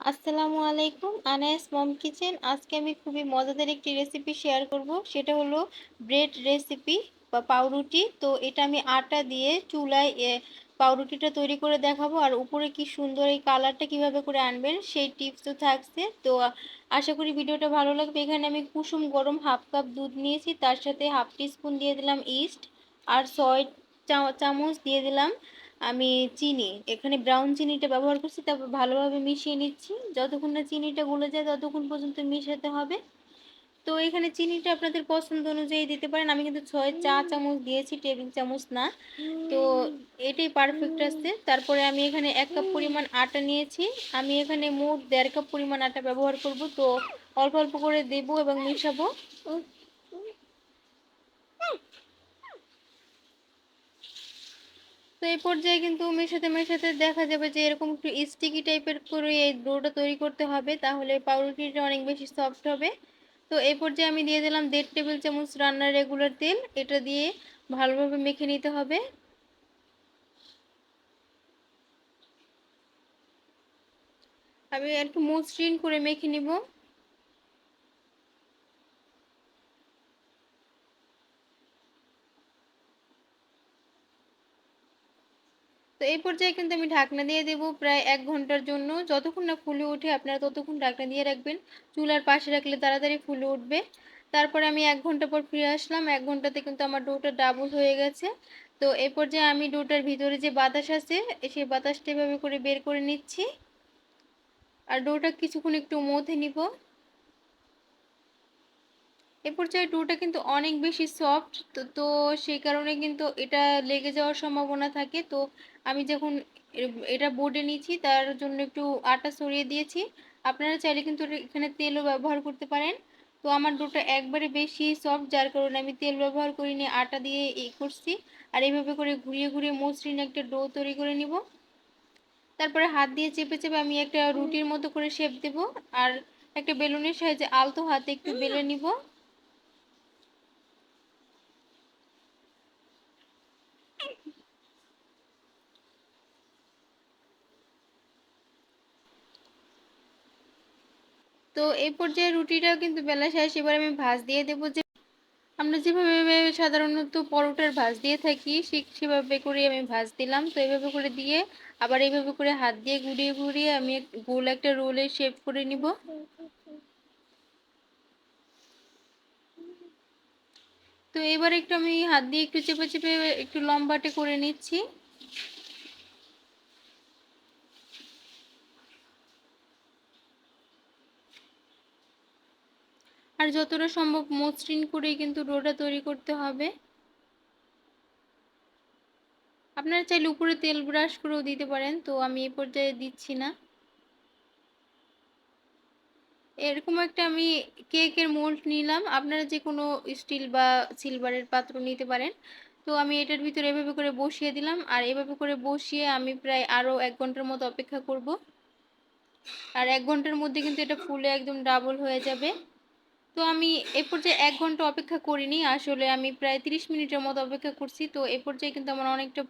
আসসালামু আলাইকুম, আনায়াস মম কিচেন। আজকে আমি খুবই মজাদার একটি রেসিপি শেয়ার করব। সেটা হলো ব্রেড রেসিপি বা পাউরুটি। তো এটা আমি আটা দিয়ে চুলায় পাউরুটিটা তৈরি করে দেখাবো। আর উপরে কি সুন্দর এই কালারটা কিভাবে করে আনবেন সেই টিপসও থাকছে। তো আশা করি ভিডিওটা ভালো লাগবে। এখানে আমি কুসুম গরম হাফ কাপ দুধ নিয়েছি, তার সাথে হাফ টিস্পুন দিয়ে দিলাম ইস্ট, আর 6 চামচ দিয়ে দিলাম আমি চিনি। এখানে ব্রাউন চিনিটা ব্যবহার করছি। তারপর ভালোভাবে মিশিয়ে নিচ্ছি। যতক্ষণ না চিনিটা গলে যায় ততক্ষণ পর্যন্ত মিশাতে হবে। তো এখানে চিনিটা আপনাদের পছন্দ অনুযায়ী দিতে পারেন। আমি কিন্তু 6 চা চামচ দিয়েছি, টেবিল চামচ না। তো এটাই পারফেক্ট আছে। তারপরে আমি এখানে 1 কাপ পরিমাণ আটা নিয়েছি। আমি এখানে মোট 1.5 কাপ পরিমাণ আটা ব্যবহার করব। তো অল্প অল্প করে দেবো এবং মিশাবো। তো এই পর্যায়ে কিন্তু মেশাতে মেশাতে দেখা যাবে যে এরকম একটু স্টিকি টাইপের করে এই ডোটা তৈরি করতে হবে, তাহলে পাউরুটিটা অনেক বেশি সফট হবে। তো এই পর্যায়ে আমি দিয়ে দিলাম 1.5 টেবিল চামচ রান্নার রেগুলার তেল। এটা দিয়ে ভালোভাবে মেখে নিতে হবে। আমি একটু মসৃণ করে মেখে নিব। তো এই পর্যায়ে কিন্তু আমি ঢাকনা দিয়ে দেবো প্রায় 1 ঘন্টার জন্য। যতক্ষণ না ফুলে ওঠে আপনারা ততক্ষণ ঢাকনা দিয়ে রাখবেন। চুলার পাশে রাখলে তাড়াতাড়ি ফুলে উঠবে। তারপরে আমি 1 ঘন্টা পর ফিরে আসলাম। 1 ঘন্টাতে কিন্তু আমার ডোটা ডাবল হয়ে গেছে। তো এই পর্যায়ে আমি ডোটার ভিতরে যে বাতাস আছে সেই বাতাসটা এভাবে করে বের করে নিচ্ছি। আর ডোটা কিছুক্ষণ একটু মথে নিব। এ পর্যায়ে ডোটা কিন্তু অনেক বেশি সফট। তো সেই কারণে কিন্তু এটা লেগে যাওয়ার সম্ভাবনা থাকে। তো আমি যখন এটা বোর্ডে নিচ্ছি তার জন্য একটু আটা ছড়িয়ে দিয়েছি। আপনারা চাইলে কিন্তু এখানে তেলও ব্যবহার করতে পারেন। তো আমার ডোটা একবারে বেশি সফট, যার কারণে আমি তেল ব্যবহার করিনি, আটা দিয়ে করছি। আর এইভাবে করে ঘুরিয়ে ঘুরিয়ে মসৃণ একটা ডো তৈরি করে নিব। তারপরে হাত দিয়ে চেপে চেপে আমি একটা রুটির মতো করে শেপ দেব। আর একটা বেলুনের সাহায্যে আলতো হাতে একটু বেলে নিব। তো এই পর্যায়ে রুটিটাও কিন্তু বেলা শেষ। এবার আমি ভাঁজ দিয়ে দেবো। যে আমরা যেভাবে সাধারণত পরোটার ভাঁজ দিয়ে থাকি সেভাবে করে আমি ভাঁজ দিলাম। তো এইভাবে করে দিয়ে আবার এইভাবে করে হাত দিয়ে ঘুরিয়ে ঘুরিয়ে আমি গোল একটা রোলের শেপ করে নিব। তো এবার একটু আমি হাত দিয়ে একটু চেপে চেপে একটু লম্বাটে করে নিচ্ছি। আর যতটা সম্ভব মসৃণ করেই কিন্তু ডোটা তৈরি করতে হবে। আপনারা চাইলে উপরে তেল ব্রাশ করেও দিতে পারেন, তো আমি এই পর্যায়ে দিচ্ছি না। এরকম একটা আমি কেকের মোল্ড নিলাম। আপনারা যে কোনো স্টিল বা সিলভারের পাত্র নিতে পারেন। তো আমি এটার ভিতরে এভাবে করে বসিয়ে দিলাম। আর এভাবে করে বসিয়ে আমি প্রায় আরও 1 ঘন্টার মতো অপেক্ষা করব। আর 1 ঘন্টার মধ্যে কিন্তু এটা ফুলে একদম ডাবল হয়ে যাবে। তো আমি এ পর্যায়ে 1 ঘন্টা অপেক্ষা করিনি, আসলে আমি প্রায় 30 মিনিটের মতো অপেক্ষা করছি। তো এ পর্যায়ে কিন্তু আমার অনেকটা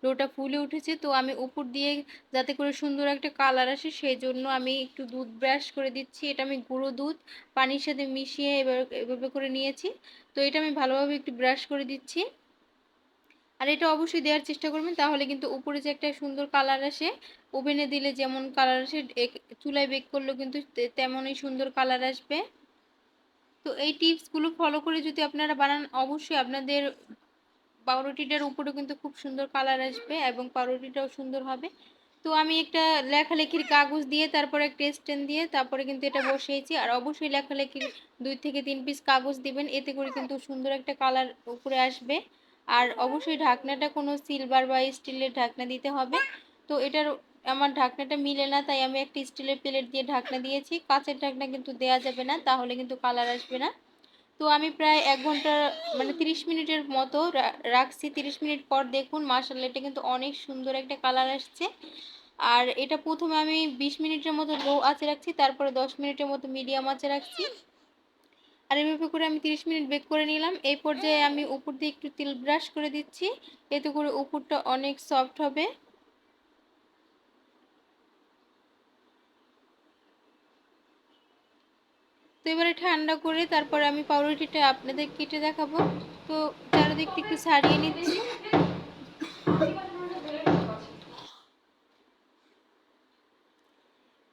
ডোটা ফুলে উঠেছে। তো আমি উপর দিয়ে যাতে করে সুন্দর একটা কালার আসে সেই জন্য আমি একটু দুধ ব্রাশ করে দিচ্ছি। এটা আমি গুঁড়ো দুধ পানির সাথে মিশিয়ে এভাবে করে নিয়েছি। তো এটা আমি ভালোভাবে একটু ব্রাশ করে দিচ্ছি। আর এটা অবশ্যই দেওয়ার চেষ্টা করবেন, তাহলে কিন্তু উপরে যে একটা সুন্দর কালার আসে, ওভেনে দিলে যেমন কালার আসে চুলায় বেক করলেও কিন্তু তেমনই সুন্দর কালার আসবে। তো এই টিপসগুলো ফলো করে যদি আপনারা বানান, অবশ্যই আপনাদের পাউরুটিটার উপরেও কিন্তু খুব সুন্দর কালার আসবে এবং পাউরুটিটাও সুন্দর হবে। তো আমি একটা লেখালেখির কাগজ দিয়ে তারপরে একটা স্ট্যান্ড দিয়ে তারপরে কিন্তু এটা বসিয়েছি। আর অবশ্যই লেখালেখির 2 থেকে 3 পিস কাগজ দিবেন, এতে করে কিন্তু সুন্দর একটা কালার উপরে আসবে। আর অবশ্যই ঢাকনাটা কোনো সিলভার বা স্টিলের ঢাকনা দিতে হবে। তো এটার আমার ঢাকনাটা মিলে না, তাই আমি একটা স্টিলের প্লেট দিয়ে ঢাকনা দিয়েছি। কাঁচের ঢাকনা কিন্তু দেওয়া যাবে না, তাহলে কিন্তু কালার আসবে না। তো আমি প্রায় 1 ঘন্টা মানে 30 মিনিটের মতো রাখছি। 30 মিনিট পর দেখুন মাশাআল্লাহ, এটা কিন্তু অনেক সুন্দর একটা কালার আসছে। আর এটা প্রথমে আমি 20 মিনিটের মতো লো আঁচে রাখছি, তারপরে 10 মিনিটের মতো মিডিয়াম আঁচে রাখছি। আর এভাবে করে আমি 30 মিনিট বেক করে নিলাম। এই পর্যায়ে আমি উপর দিয়ে একটু তেল ব্রাশ করে দিচ্ছি, এতে করে উপরটা অনেক সফট হবে। তো এবারে ঠান্ডা করে তারপরে আমি পাউরুটিটা আপনাদের কেটে দেখাবো। তো চারিদিকটা একটু ছাড়িয়ে নিচ্ছি।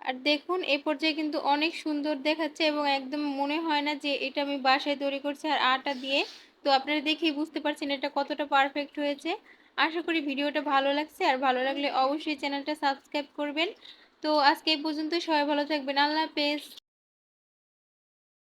আর দেখুন এই পর্যায়ে কিন্তু অনেক সুন্দর দেখাচ্ছে এবং একদম মনে হয় না যে এটা আমি বাসায় তৈরি করছি আর আটা দিয়ে। তো আপনারা দেখেই বুঝতে পারছেন এটা কতটা পারফেক্ট হয়েছে। আশা করি ভিডিওটা ভালো লাগছে, আর ভালো লাগলে অবশ্যই চ্যানেলটা সাবস্ক্রাইব করবেন। তো আজকে এই পর্যন্ত, সবাই ভালো থাকবেন। আল্লাহ হাফেজ।